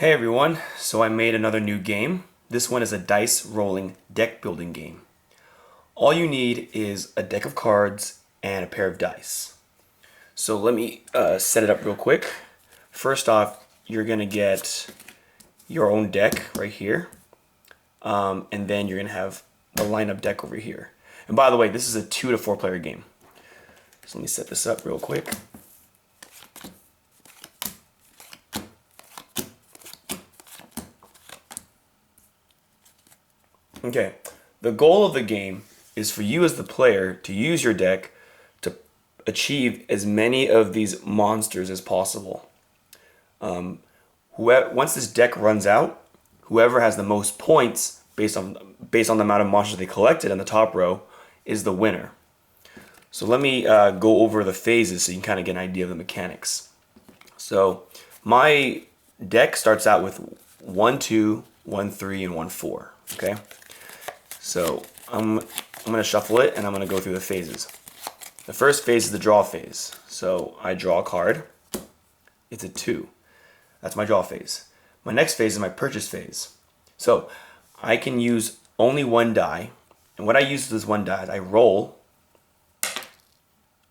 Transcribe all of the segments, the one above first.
Hey everyone, so I made another new game. This one is a dice rolling deck building game. All you need is a deck of cards and a pair of dice. So let me set it up real quick. First off, you're going to get your own deck right here. And then you're going to have the lineup deck over here. And by the way, this is a 2 to 4 player game. So let me set this up real quick. Okay, the goal of the game is for you as the player to use your deck to achieve as many of these monsters as possible. Once this deck runs out, whoever has the most points based on the amount of monsters they collected on the top row is the winner. So let me go over the phases so you can kind of get an idea of the mechanics. So my deck starts out with 1, 2, 1, 3, and 1, 4. Okay. So I'm going to shuffle it and I'm going to go through the phases. The first phase is the draw phase. So I draw a card. It's a 2. That's my draw phase. My next phase is my purchase phase. So I can use only one die. And what I use with this one die is I roll.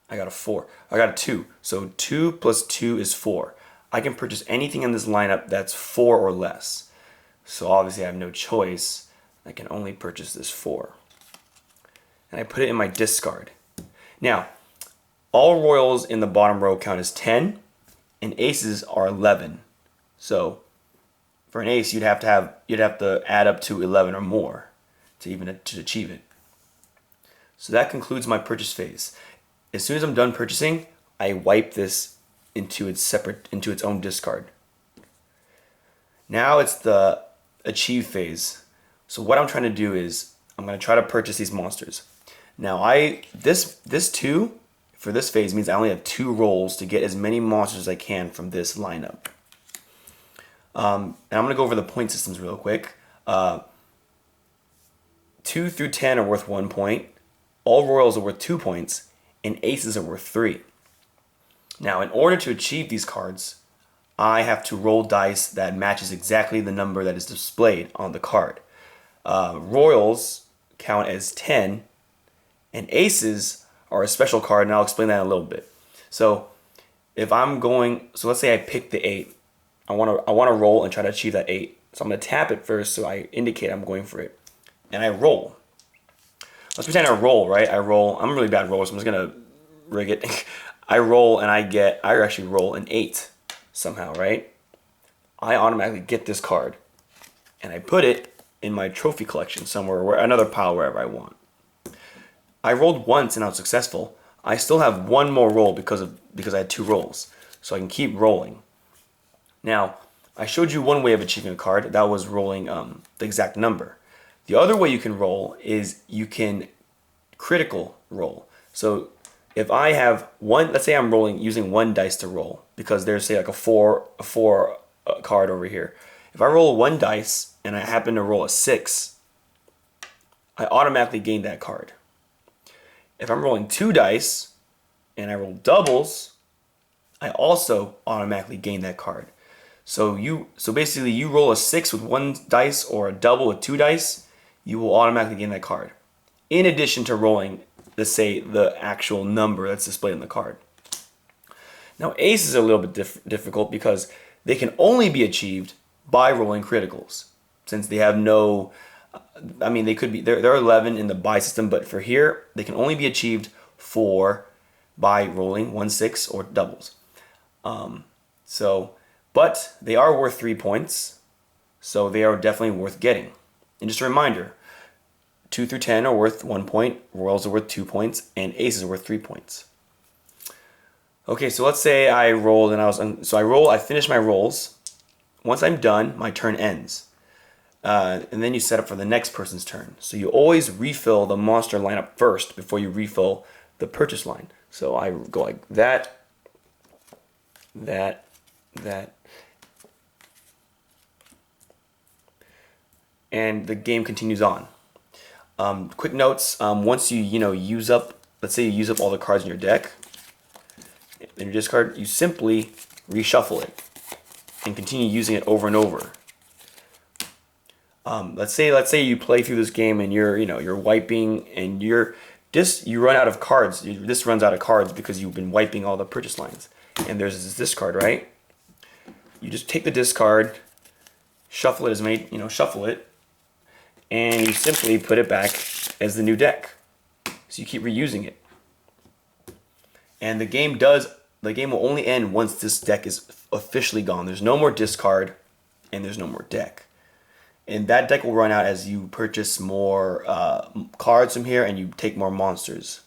I got a 4. I got a 2. So 2 plus 2 is 4. I can purchase anything in this lineup that's 4 or less. So obviously I have no choice. I can only purchase this 4. And I put it in my discard. Now, all royals in the bottom row count as 10, and aces are 11. So for an ace, you'd have to add up to 11 or more to achieve it. So that concludes my purchase phase. As soon as I'm done purchasing, I wipe this into its own discard. Now it's the achieve phase. So what I'm trying to do is I'm going to try to purchase these monsters. Now this 2 for this phase means I only have 2 rolls to get as many monsters as I can from this lineup. And I'm going to go over the point systems real quick. 2 through 10 are worth 1 point. All royals are worth 2 points, and aces are worth 3. Now, in order to achieve these cards, I have to roll dice that matches exactly the number that is displayed on the card. Royals count as 10, and aces are a special card, and I'll explain that in a little bit. So let's say I pick the 8. I want to roll and try to achieve that 8. So I'm going to tap it first so I indicate I'm going for it. And I roll. Let's pretend I roll, right? I'm a really bad roller, so I'm just going to rig it. I roll and I actually roll an 8 somehow, right? I automatically get this card. And I put it in my trophy collection somewhere, another pile wherever I want. I rolled once and I was successful. I still have one more roll because I had 2 rolls. So I can keep rolling. Now, I showed you one way of achieving a card. That was rolling the exact number. The other way you can roll is you can critical roll. So if I have let's say I'm rolling using 1 dice to roll, because there's say like a 4 card over here. If I roll 1 dice and I happen to roll a 6, I automatically gain that card. If I'm rolling 2 dice and I roll doubles, I also automatically gain that card. So basically you roll a 6 with 1 dice or a double with 2 dice, you will automatically gain that card. In addition to rolling, let's say, the actual number that's displayed on the card. Now aces are a little bit difficult because they can only be achieved by rolling criticals. Since they have no, they could be, they're 11 in the buy system, but for here, they can only be achieved by rolling 1, 6 or doubles. But they are worth 3 points, so they are definitely worth getting. And just a reminder, 2 through 10 are worth 1 point, royals are worth 2 points, and aces are worth 3 points. Okay, so let's say I rolled and I finish my rolls. Once I'm done, my turn ends. And then you set up for the next person's turn. So you always refill the monster lineup first before you refill the purchase line. So I go like that, that, and the game continues on. Quick notes, once you use up, let's say you use up all the cards in your deck, in your discard, you simply reshuffle it and continue using it over and over. Let's say you play through this game and you're wiping and you run out of cards. This runs out of cards because you've been wiping all the purchase lines. And there's this discard, right? You just take the discard, shuffle it shuffle it, and you simply put it back as the new deck. So you keep reusing it. And the game will only end once this deck is officially gone. There's no more discard and there's no more deck. And that deck will run out as you purchase more cards from here and you take more monsters.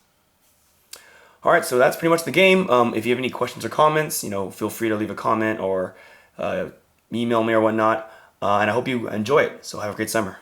Alright, so that's pretty much the game. If you have any questions or comments, feel free to leave a comment or email me or whatnot. And I hope you enjoy it. So have a great summer.